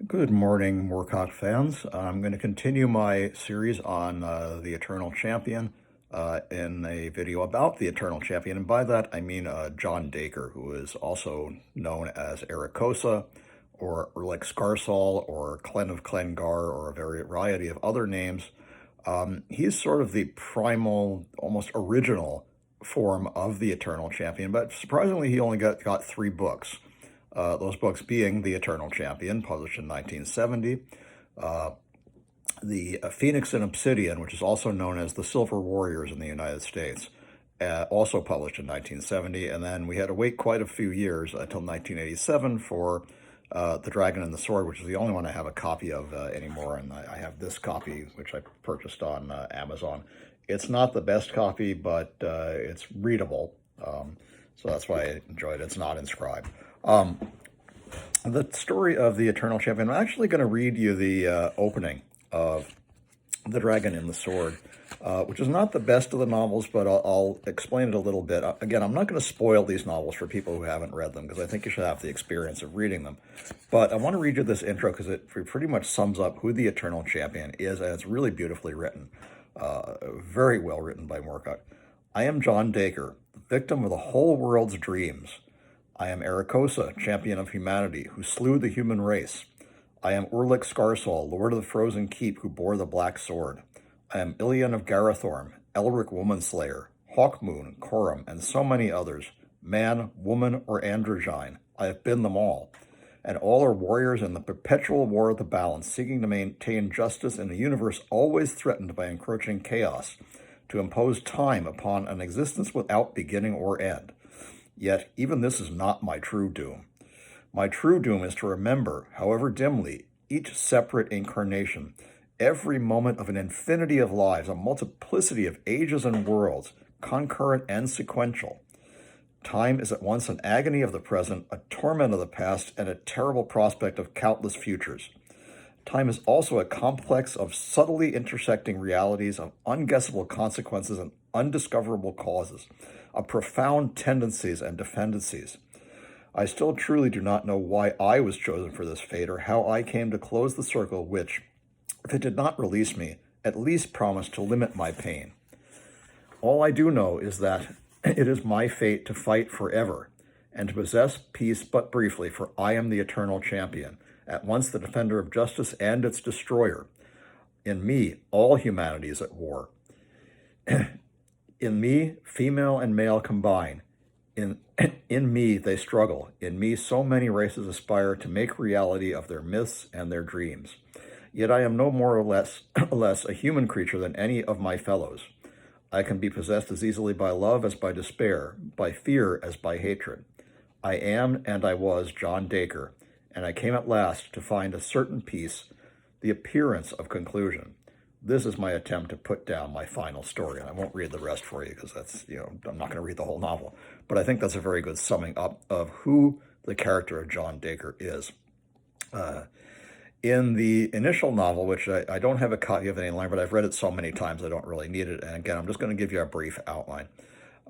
Good morning, Moorcock fans. I'm going to continue my series on the Eternal Champion in a video about the Eternal Champion. And by that, I mean John Dacre, who is also known as Ericosa or like Scarsol or Clen of Clengar or a variety of other names. He's sort of the primal, almost original form of the Eternal Champion, but surprisingly, he only got three books. Those books being The Eternal Champion, published in 1970, the Phoenix and Obsidian, which is also known as the Silver Warriors in the United States, also published in 1970, and then we had to wait quite a few years until 1987 for The Dragon and the Sword, which is the only one I have a copy of anymore, and I have this copy, which I purchased on Amazon. It's not the best copy, but it's readable, so that's why I enjoyed it. It's not inscribed. The story of the Eternal Champion, I'm actually going to read you the opening of The Dragon and the Sword, which is not the best of the novels, but I'll explain it a little bit. Again, I'm not going to spoil these novels for people who haven't read them, because I think you should have the experience of reading them. But I want to read you this intro, because it pretty much sums up who the Eternal Champion is, and it's really beautifully written. Very well written by Moorcock. I am John Dacre, victim of the whole world's dreams. I am Ericosa, champion of humanity, who slew the human race. I am Urlik Scarsol, lord of the Frozen Keep, who bore the black sword. I am Ilian of Garathorn, Elric Womanslayer, Hawkmoon, Coram, and so many others. Man, woman, or androgyne, I have been them all. And all are warriors in the perpetual war of the balance, seeking to maintain justice in a universe always threatened by encroaching chaos, to impose time upon an existence without beginning or end. Yet, even this is not my true doom. My true doom is to remember, however dimly, each separate incarnation, every moment of an infinity of lives, a multiplicity of ages and worlds, concurrent and sequential. Time is at once an agony of the present, a torment of the past, and a terrible prospect of countless futures. Time is also a complex of subtly intersecting realities, of unguessable consequences and undiscoverable causes, of profound tendencies and dependencies. I still truly do not know why I was chosen for this fate, or how I came to close the circle which, if it did not release me, at least promised to limit my pain. All I do know is that it is my fate to fight forever, and to possess peace but briefly, for I am the Eternal Champion, at once the defender of justice and its destroyer. In me, all humanity is at war. In me, female and male combine. In me, they struggle. In me, so many races aspire to make reality of their myths and their dreams. Yet I am no more or less a human creature than any of my fellows. I can be possessed as easily by love as by despair, by fear as by hatred. I am and I was John Dacre, and I came at last to find a certain peace, the appearance of conclusion. This is my attempt to put down my final story, and I won't read the rest for you because that's, I'm not going to read the whole novel. But I think that's a very good summing up of who the character of John Dacre is. In the initial novel, which I don't have a copy of any longer, but I've read it so many times I don't really need it. And again, I'm just going to give you a brief outline.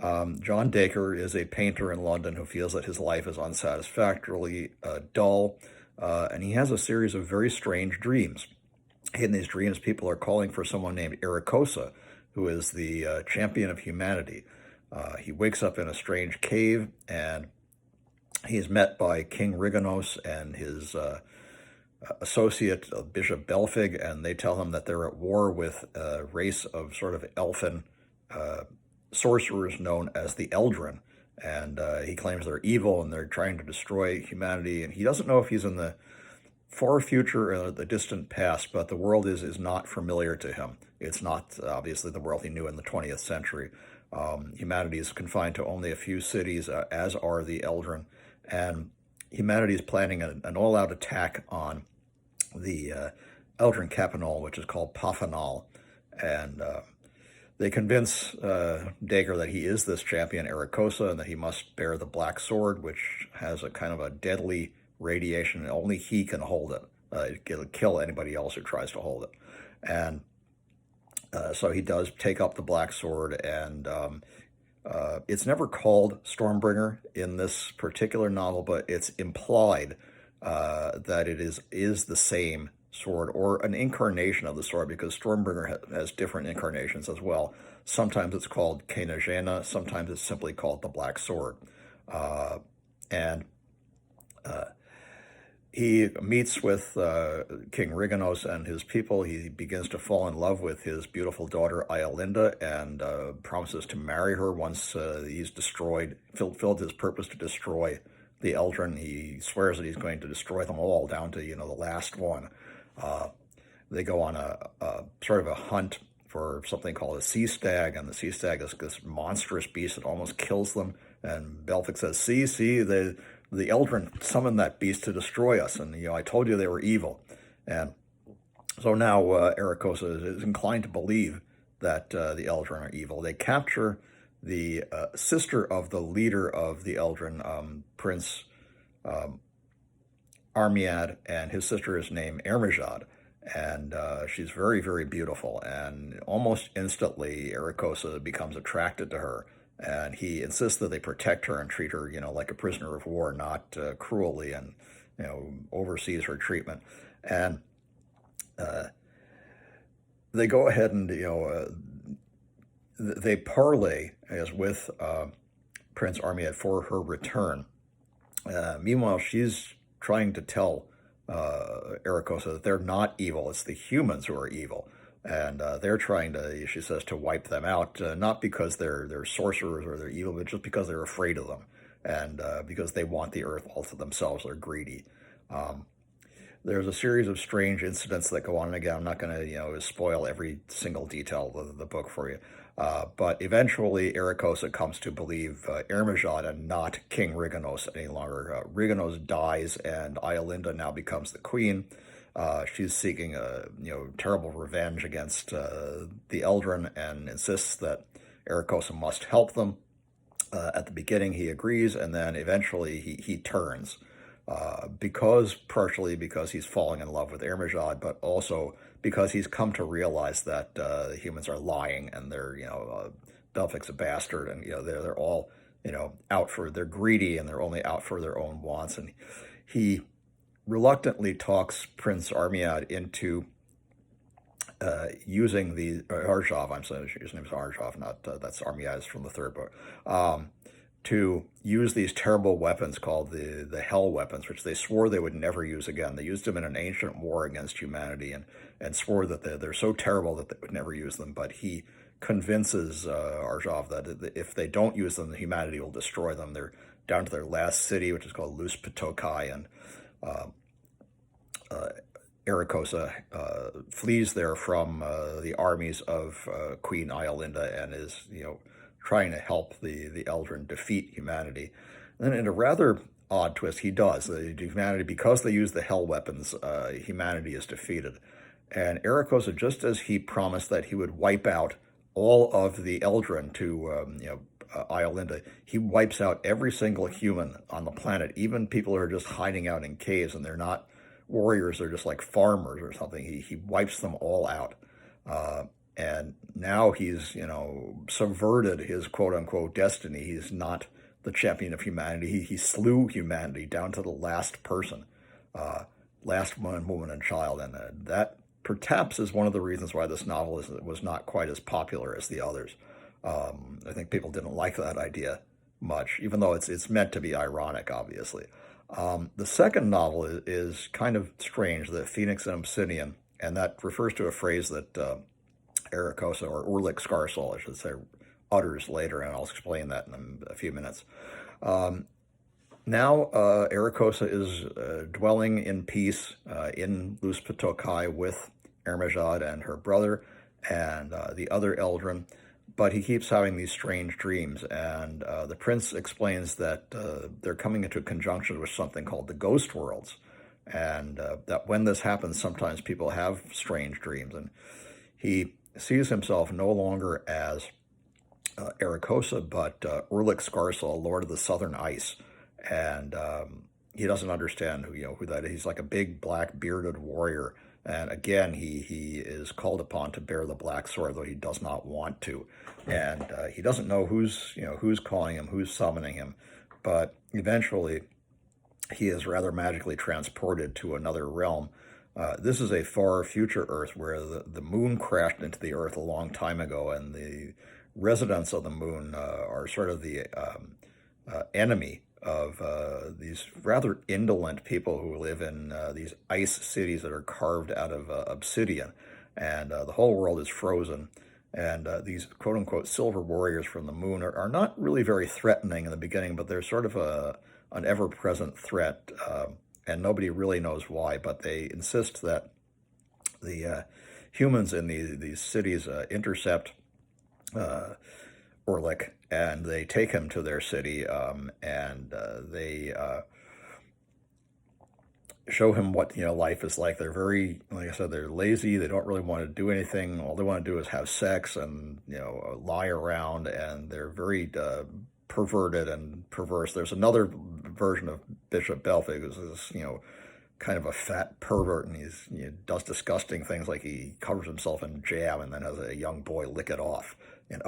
John Dacre is a painter in London who feels that his life is unsatisfactorily dull, and he has a series of very strange dreams. In these dreams, people are calling for someone named Ericosa, who is the champion of humanity. He wakes up in a strange cave, and he's met by King Rigonos and his associate, Bishop Belfig, and they tell him that they're at war with a race of sort of elfin sorcerers known as the Eldrin. And he claims they're evil and they're trying to destroy humanity. And he doesn't know if he's in the far future or the distant past, but the world is not familiar to him. It's not obviously the world he knew in the 20th century. Humanity is confined to only a few cities, as are the Eldrin, and humanity is planning an all-out attack on the Eldrin capital, which is called Pafanal, and they convince Dacre that he is this champion, Ericosa, and that he must bear the black sword, which has a kind of a deadly radiation, and only he can hold it. It'll kill anybody else who tries to hold it. And so he does take up the black sword, and it's never called Stormbringer in this particular novel, but it's implied that it is the same sword or an incarnation of the sword, because Stormbringer has different incarnations as well. Sometimes it's called Kenajena, sometimes it's simply called the Black Sword. And he meets with King Riganos and his people. He begins to fall in love with his beautiful daughter Iolinda, and promises to marry her once he's filled his purpose to destroy the Eldrin. He swears that he's going to destroy them all down to, the last one. They go on a sort of a hunt for something called a sea stag, and the sea stag is this monstrous beast that almost kills them. And Belfic says, see, the Eldrin summoned that beast to destroy us, and I told you they were evil. And so now Arakosa is inclined to believe that the Eldrin are evil. They capture the sister of the leader of the Eldrin, Prince Armiad, and his sister is named Ermejad. And she's very, very beautiful. And almost instantly, Arakosa becomes attracted to her. And he insists that they protect her and treat her, like a prisoner of war, not cruelly, and, oversees her treatment. And they go ahead and, they parley as with Prince Armiad for her return. Meanwhile, she's trying to tell Arakosa that they're not evil. It's the humans who are evil. And they're trying to, she says, to wipe them out, not because they're sorcerers or they're evil, but just because they're afraid of them, and because they want the earth all to themselves. They're greedy. There's a series of strange incidents that go on, and again, I'm not going to spoil every single detail of the book for you. But eventually, Arakosa comes to believe Ermejad and not King Riganos any longer. Riganos dies, and Iolinda now becomes the queen. She's seeking terrible revenge against the Eldrin, and insists that Arakosa must help them. At the beginning, he agrees, and then eventually he turns, partially because he's falling in love with Ermejad, but also because he's come to realize that the humans are lying, and they're Belfic's a bastard, and they're all they're greedy, and they're only out for their own wants, and he reluctantly talks Prince Armiad into using the Arjav. I'm sorry, his name is Arjav, not that's Armiad from the third book. To use these terrible weapons called the Hell weapons, which they swore they would never use again. They used them in an ancient war against humanity, and swore that they're so terrible that they would never use them. But he convinces Arjav that if they don't use them, humanity will destroy them. They're down to their last city, which is called Lus Patokai, and Arakosa flees there from the armies of Queen Iolinda, and is trying to help the Eldrin defeat humanity. And then in a rather odd twist, he does. Humanity, because they use the Hell weapons, humanity is defeated. And Arakosa, just as he promised that he would wipe out all of the Eldrin to Iolinda, he wipes out every single human on the planet, even people who are just hiding out in caves, and they're not warriors, they're just like farmers or something. He wipes them all out. And now he's, subverted his quote-unquote destiny. He's not the champion of humanity. He slew humanity down to the last person, last man, woman, and child. And that perhaps is one of the reasons why this novel was not quite as popular as the others. I think people didn't like that idea much, even though it's meant to be ironic, obviously. The second novel is kind of strange, The Phoenix and Obsidian, and that refers to a phrase that Arakosa, or Urlik Scarsol, I should say, utters later, and I'll explain that in a few minutes. Now Arakosa is dwelling in peace in Lus Patokai with Ermejad and her brother and the other Eldrin, but he keeps having these strange dreams, and the prince explains that they're coming into conjunction with something called the ghost worlds, and that when this happens, sometimes people have strange dreams, and he sees himself no longer as Arakosa, but Urlik Scarsol, Lord of the Southern Ice, and he doesn't understand who that is. He's like a big black bearded warrior, and again he is called upon to bear the black sword, though he does not want to, and he doesn't know who's calling him, who's summoning him, but eventually he is rather magically transported to another realm. This is a far future Earth where the moon crashed into the Earth a long time ago, and the residents of the moon are sort of the enemy of these rather indolent people who live in these ice cities that are carved out of obsidian. And the whole world is frozen. And these quote unquote silver warriors from the moon are not really very threatening in the beginning, but they're sort of an ever present threat. And nobody really knows why, but they insist that the humans in these cities intercept Orlick, and they take him to their city, and they show him what life is like. They're very, like I said, they're lazy. They don't really want to do anything. All they want to do is have sex and lie around, and they're very perverted and perverse. There's another version of Bishop Belfig who's this kind of a fat pervert, and he does disgusting things like he covers himself in jam and then has a young boy lick it off. And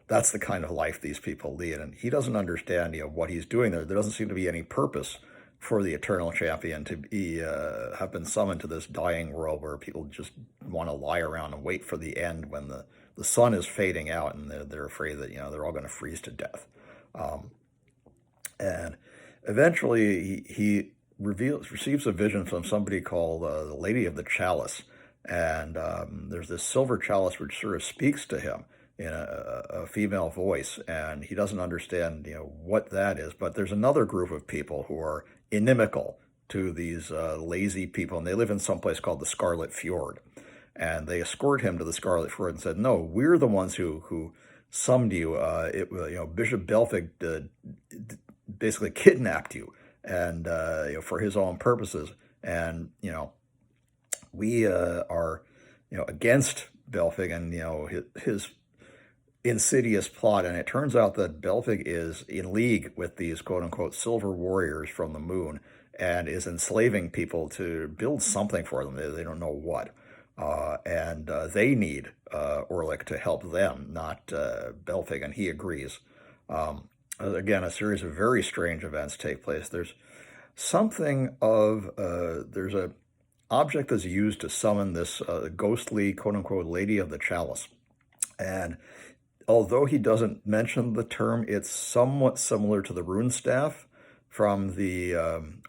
that's the kind of life these people lead, and he doesn't understand what he's doing there. There doesn't seem to be any purpose for the Eternal Champion to be have been summoned to this dying world where people just want to lie around and wait for the end when the sun is fading out, and they're afraid that they're all going to freeze to death. And eventually he receives a vision from somebody called the Lady of the Chalice, and there's this silver chalice which sort of speaks to him in a female voice, and he doesn't understand what that is. But there's another group of people who are inimical to these lazy people, and they live in some place called the Scarlet Fjord, and they escort him to the Scarlet Fjord and said, no, we're the ones who summoned you. Bishop Belfig basically kidnapped you, and for his own purposes, and we are against Belfig and his insidious plot. And it turns out that Belfig is in league with these quote unquote silver warriors from the moon, and is enslaving people to build something for them. They don't know what. And they need Orlick to help them, not Belfig, and he agrees. Again, a series of very strange events take place. There's something of, there's a object that's used to summon this ghostly, quote-unquote, Lady of the Chalice. And although he doesn't mention the term, it's somewhat similar to the rune staff from the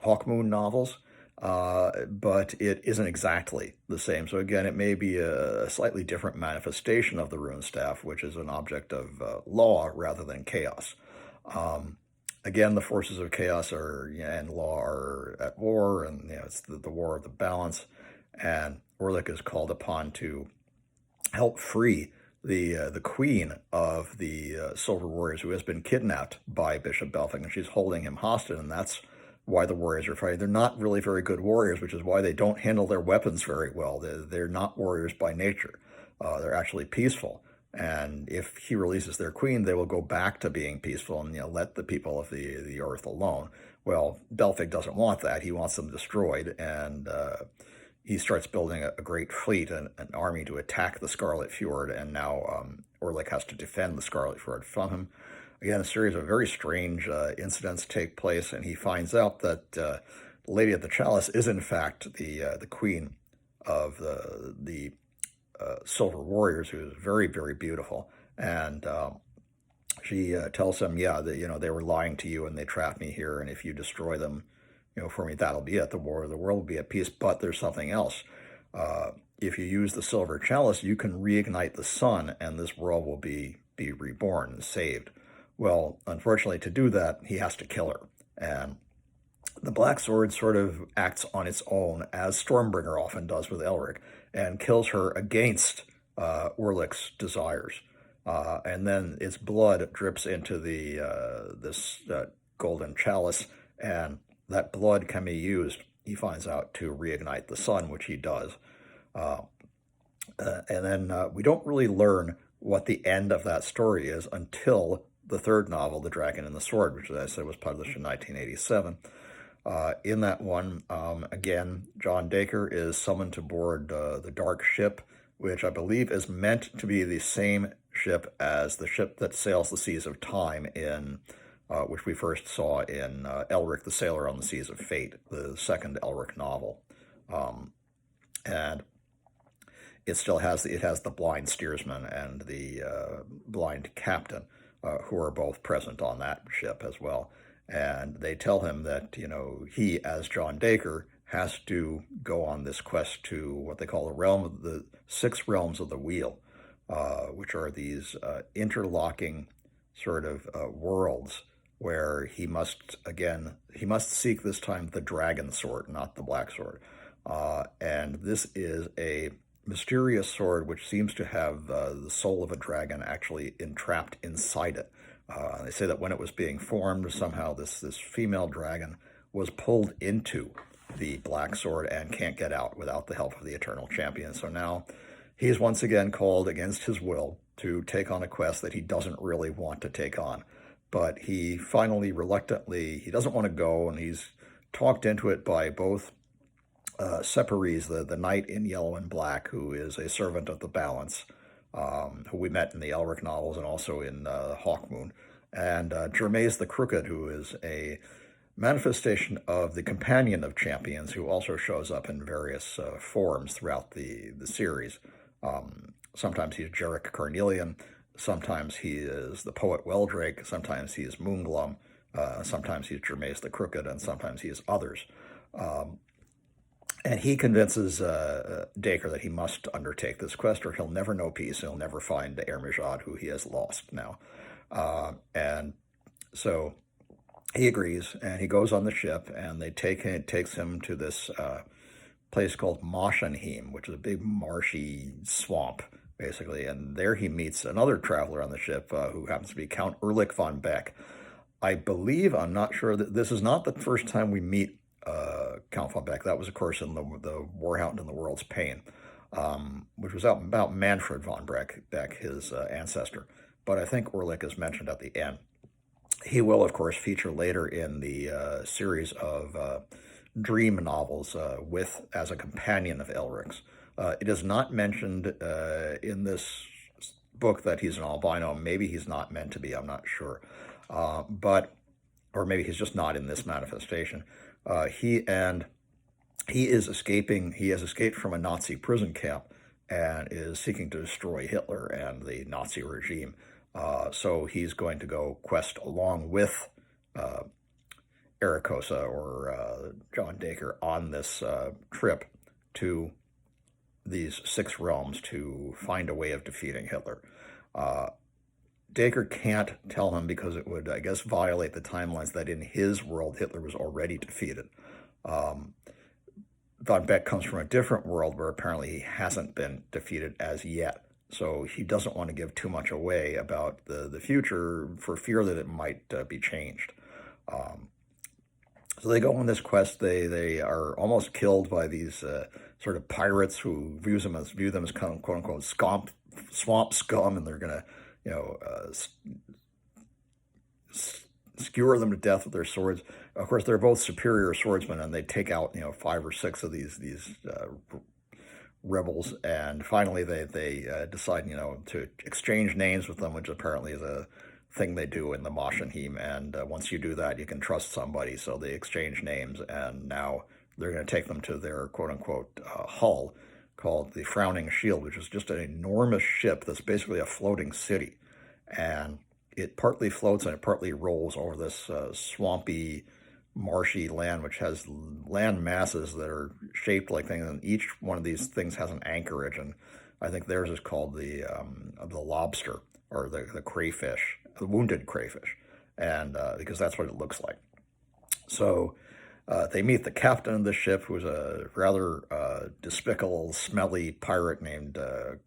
Hawkmoon novels, but it isn't exactly the same. So again, it may be a slightly different manifestation of the rune staff, which is an object of law rather than chaos. Again, the forces of chaos and law are at war, and it's the war of the balance. And Orlick is called upon to help free the queen of the Silver Warriors, who has been kidnapped by Bishop Belfig, and she's holding him hostage. And that's why the warriors are fighting. They're not really very good warriors, which is why they don't handle their weapons very well. They're not warriors by nature. They're actually peaceful. And if he releases their queen, they will go back to being peaceful and let the people of the earth alone. Well, Belfig doesn't want that. He wants them destroyed, and he starts building a great fleet, an army to attack the Scarlet Fjord, and now Orlick has to defend the Scarlet Fjord from him. Again, a series of very strange incidents take place, and he finds out that the Lady of the Chalice is in fact the queen of the Silver Warriors, who is very, very beautiful. And she tells him, yeah, that they were lying to you and they trapped me here, and if you destroy them, for me, that'll be it. The world will be at peace. But there's something else. If you use the Silver Chalice, you can reignite the sun, and this world will be reborn and saved. Well, unfortunately, to do that, he has to kill her. And the Black Sword sort of acts on its own, as Stormbringer often does with Elric, and kills her against Orlick's desires. And then its blood drips into this golden chalice, and that blood can be used, he finds out, to reignite the sun, which he does. And then we don't really learn what the end of that story is until the third novel, The Dragon and the Sword, which, as I said, was published in 1987. In that one, again, John Dacre is summoned to board the Dark Ship, which I believe is meant to be the same ship as the ship that sails the seas of time in which we first saw in Elric the Sailor on the Seas of Fate, the second Elric novel. And it still has the blind steersman and the blind captain, who are both present on that ship as well. And they tell him that, he, as John Dacre, has to go on this quest to what they call the 6 realms of the wheel, which are these interlocking sort of worlds where he must seek this time the dragon sword, not the black sword. And this is a mysterious sword which seems to have the soul of a dragon actually entrapped inside it. They say that when it was being formed, somehow this female dragon was pulled into the black sword and can't get out without the help of the Eternal Champion. So now he is once again called against his will to take on a quest that he doesn't really want to take on. But he finally, reluctantly, he doesn't want to go, and he's talked into it by both Separis, the knight in yellow and black, who is a servant of the balance, who we met in the Elric novels and also in Hawkmoon, and Germaise the Crooked, who is a manifestation of the Companion of Champions, who also shows up in various forms throughout the series. Sometimes he's Jarek Carnelian, sometimes he is the poet Weldrake, sometimes he is Moonglum, sometimes he's Germaise the Crooked, and sometimes he is others. And he convinces Dacre that he must undertake this quest or he'll never know peace. He'll never find Ermijad, who he has lost now. And so he agrees, and he goes on the ship, and it takes him to this place called Moshenheim, which is a big marshy swamp, basically. And there he meets another traveler on the ship who happens to be Count Erlich von Beck. I'm not sure, that this is not the first time we meet Count von Beck. That was, of course, in the Warhound and the World's Pain, which was about Manfred von Beck, his ancestor. But I think Erlich is mentioned at the end. He will, of course, feature later in the series of dream novels as a companion of Elric's. It is not mentioned in this book that he's an albino. Maybe he's not meant to be. I'm not sure. Or maybe he's just not in this manifestation. He is escaping. He has escaped from a Nazi prison camp and is seeking to destroy Hitler and the Nazi regime. So he's going to go quest along with Arakosa or John Dacre on this trip to these 6 realms to find a way of defeating Hitler. Dacre can't tell him because it would, I guess, violate the timelines that in his world Hitler was already defeated. Von Beck comes from a different world where apparently he hasn't been defeated as yet. So he doesn't want to give too much away about the future for fear that it might be changed. So they go on this quest. They are almost killed by these sort of pirates who view them as kind of quote unquote swamp scum, and they're gonna skewer them to death with their swords. Of course, they're both superior swordsmen, and they take out 5 or 6 of these rebels, and finally they decide to exchange names with them, which apparently is a thing they do in the Moshenheim. And once you do that, you can trust somebody. So they exchange names, and now they're going to take them to their quote unquote hull called the Frowning Shield, which is just an enormous ship that's basically a floating city. And it partly floats and it partly rolls over this swampy, marshy land, which has land masses that are shaped like things. And each one of these things has an anchorage. And I think theirs is called the lobster, or the crayfish, the wounded crayfish. And because that's what it looks like. So they meet the captain of the ship, who's a rather despicable, smelly pirate named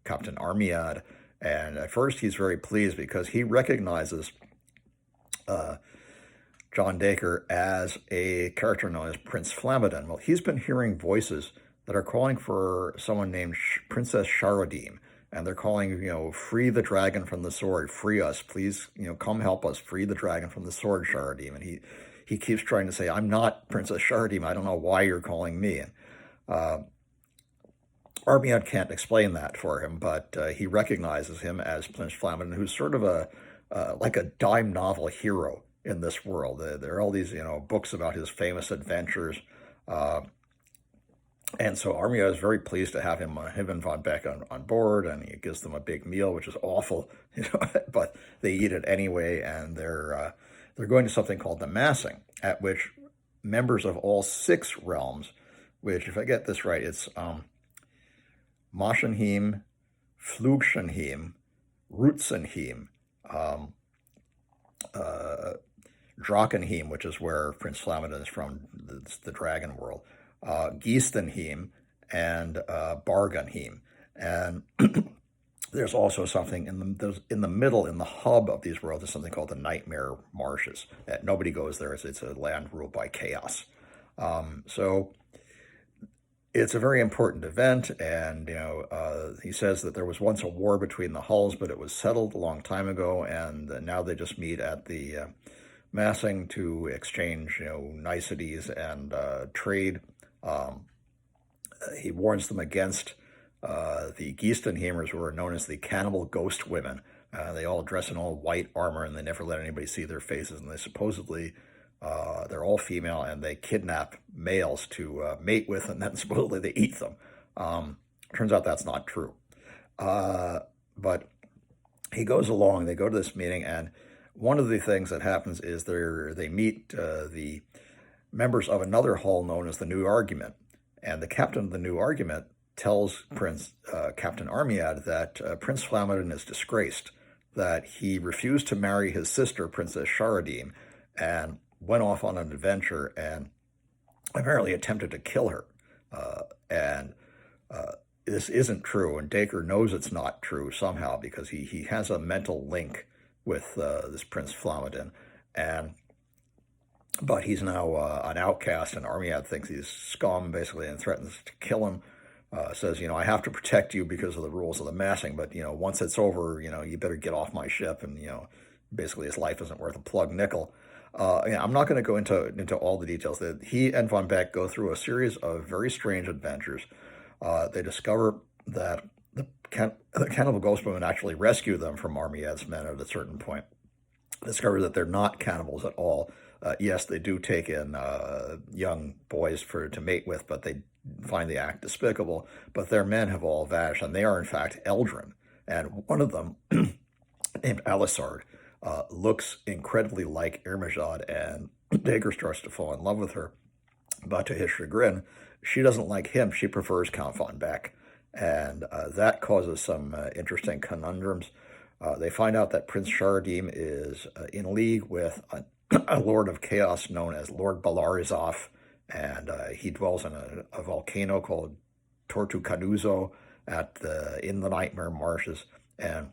Captain Armiad. And at first he's very pleased because he recognizes John Dacre as a character known as Prince Flamadon. Well, he's been hearing voices that are calling for someone named Princess Sharadim. And they're calling, free the dragon from the sword, free us, please, come help us, free the dragon from the sword, Sharadim. And he keeps trying to say, I'm not Princess Sharadim, I don't know why you're calling me. And Armiad can't explain that for him, but he recognizes him as Prince Flamadon, who's sort of like a dime novel hero in this world. There are all these, books about his famous adventures. Uh, and so Armia is very pleased to have him and Von Beck on board, and he gives them a big meal, which is awful, but they eat it anyway, and they're going to something called the massing, at which members of all 6 realms, which, if I get this right, it's Maschenheim, Flugschenheim, Rutzenheim, um, Drakenheim, which is where Prince Flamidon is from, the dragon world, Giestenheim, and Bargenheim. And there's also something in the middle, in the hub of these worlds, is something called the Nightmare Marshes. Nobody goes there. It's a land ruled by chaos. So it's a very important event, and he says that there was once a war between the hulls, but it was settled a long time ago, and now they just meet at the massing to exchange niceties and trade. He warns them against the Giestenheimers, who are known as the cannibal ghost women. They all dress in all white armor, and they never let anybody see their faces, and they supposedly they're all female, and they kidnap males to mate with, and then supposedly they eat them. Turns out that's not true. But he goes along, they go to this meeting, and one of the things that happens is they meet the members of another hull known as the New Argument. And the captain of the New Argument tells Captain Armiad that Prince Flamidon is disgraced, that he refused to marry his sister, Princess Sharadim, and went off on an adventure and apparently attempted to kill her. And this isn't true, and Dacre knows it's not true somehow, because he has a mental link with this Prince Flamidon, but he's now an outcast, and Armiad thinks he's scum, basically, and threatens to kill him. Says, I have to protect you because of the rules of the massing, but, once it's over, you better get off my ship, and, basically his life isn't worth a plug nickel. I'm not going to go into all the details. He and Von Beck go through a series of very strange adventures. They discover that the cannibal ghost women actually rescue them from Armiad's men at a certain point. Discover that they're not cannibals at all. Yes, they do take in young boys to mate with, but they find the act despicable. But their men have all vanished, and they are in fact Eldrin. And one of them, named Alisard, looks incredibly like Irmijad, and Dacre starts to fall in love with her. But to his chagrin, she doesn't like him. She prefers Count Von Beck. And that causes some interesting conundrums. They find out that Prince Sharadim is in league with a Lord of Chaos known as Lord Balarizov, and he dwells in a volcano called Tortu Canuzo in the Nightmare Marshes, and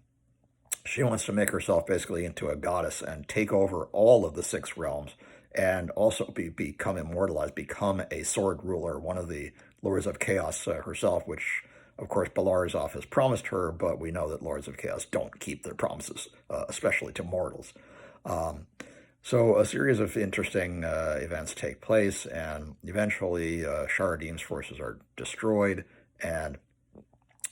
she wants to make herself basically into a goddess and take over all of the 6 realms, and also become immortalized, become a sword ruler, one of the Lords of Chaos herself, which, of course, Balarizov has promised her, but we know that Lords of Chaos don't keep their promises, especially to mortals. So a series of interesting events take place, and eventually Sharadim's forces are destroyed, and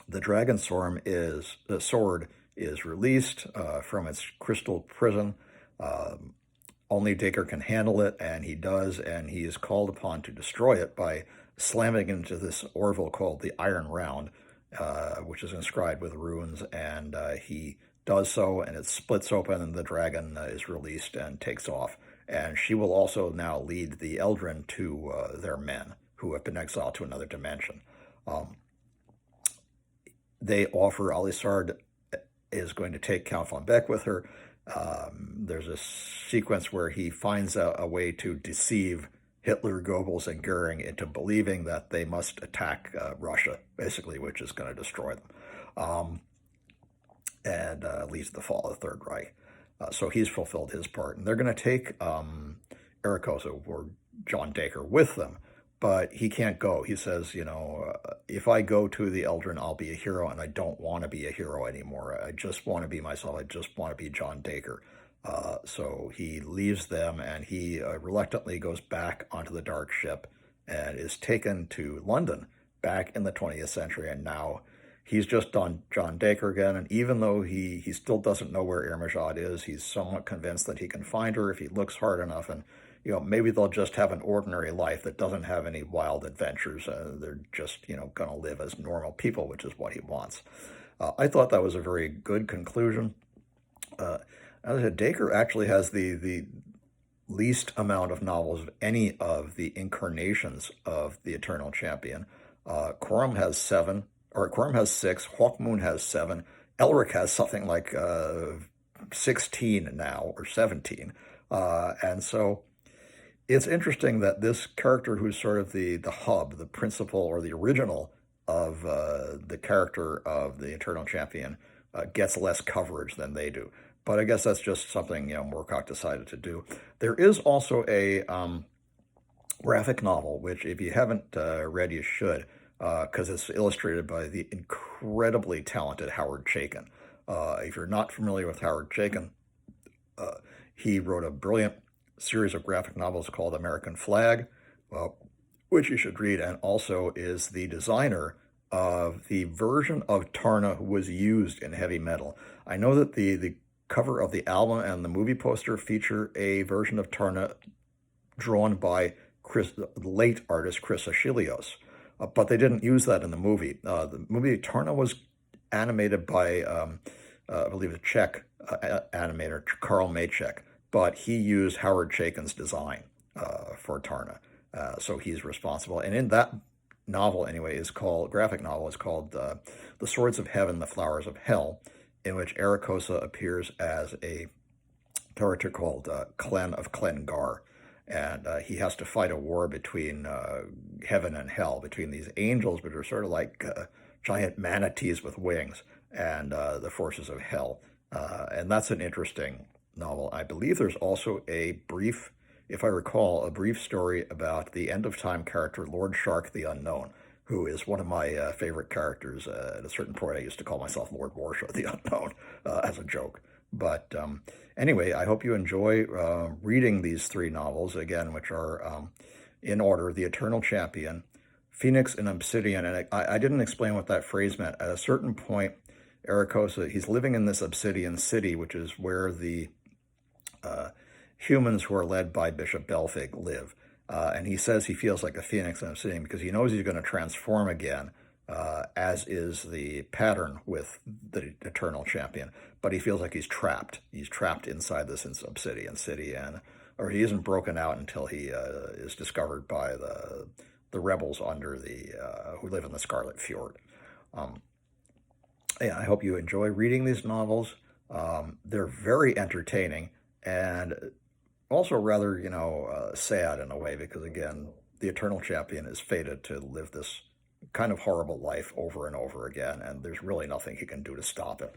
the dragon sword is released from its crystal prison. Only Dacre can handle it, and he does, and he is called upon to destroy it by slamming into this orville called the Iron Round, which is inscribed with runes, and he does so, and it splits open, and the dragon is released and takes off. And she will also now lead the Eldrin to their men, who have been exiled to another dimension. They offer, Alisard is going to take Count Von Beck with her. There's a sequence where he finds a way to deceive Hitler, Goebbels, and Goering into believing that they must attack Russia, basically, which is going to destroy them. And leads to the fall of the Third Reich. So he's fulfilled his part. And they're going to take Arakosa, or John Dacre, with them, but he can't go. He says, if I go to the Eldrin, I'll be a hero, and I don't want to be a hero anymore. I just want to be myself. I just want to be John Dacre. So he leaves them, and he reluctantly goes back onto the dark ship and is taken to London back in the 20th century, and now He's just done John Dacre again, and even though he still doesn't know where Irmijad is, he's somewhat convinced that he can find her if he looks hard enough, and maybe they'll just have an ordinary life that doesn't have any wild adventures. They're just going to live as normal people, which is what he wants. I thought that was a very good conclusion. As I said, Dacre actually has the least amount of novels of any of the incarnations of the Eternal Champion. Quorum has 7, or Quorum has 6, Hawkmoon has 7, Elric has something like 16 now, or 17. And so it's interesting that this character, who's sort of the hub, the principal, or the original of the character of the Eternal Champion, gets less coverage than they do. But I guess that's just something Moorcock decided to do. There is also a graphic novel, which if you haven't read, you should, because it's illustrated by the incredibly talented Howard Chaykin. If you're not familiar with Howard Chaykin, he wrote a brilliant series of graphic novels called American Flag, which you should read, and also is the designer of the version of Tarna who was used in heavy metal. I know that the cover of the album and the movie poster feature a version of Tarna drawn by the late artist Chris Achilleos, but they didn't use that in the movie. The movie Tarna was animated by, I believe, a Czech animator, Karl Maychek, but he used Howard Chaykin's design for Tarna, so he's responsible. And in that novel, anyway, graphic novel is called The Swords of Heaven, The Flowers of Hell, in which Arakosa appears as a character called Clen of Clengar. And he has to fight a war between heaven and hell, between these angels, which are sort of like giant manatees with wings, and the forces of hell. And that's an interesting novel. I believe there's also a brief, if I recall, a brief story about the end of time character, Lord Shark the Unknown, who is one of my favorite characters. At a certain point, I used to call myself Lord Warshaw the Unknown as a joke. But anyway, I hope you enjoy reading these 3 novels, again, which are in order: The Eternal Champion, Phoenix, and Obsidian. And I didn't explain what that phrase meant. At a certain point, Arakosa, he's living in this Obsidian city, which is where the humans who are led by Bishop Belfig live. And he says he feels like a phoenix in Obsidian because he knows he's going to transform again, as is the pattern with the Eternal Champion. But he feels like he's trapped. He's trapped inside this Obsidian city, or he isn't broken out until he is discovered by the rebels under who live in the Scarlet Fjord. Yeah, I hope you enjoy reading these novels. They're very entertaining and also rather, sad in a way, because again, the Eternal Champion is fated to live this kind of horrible life over and over again, and there's really nothing he can do to stop it.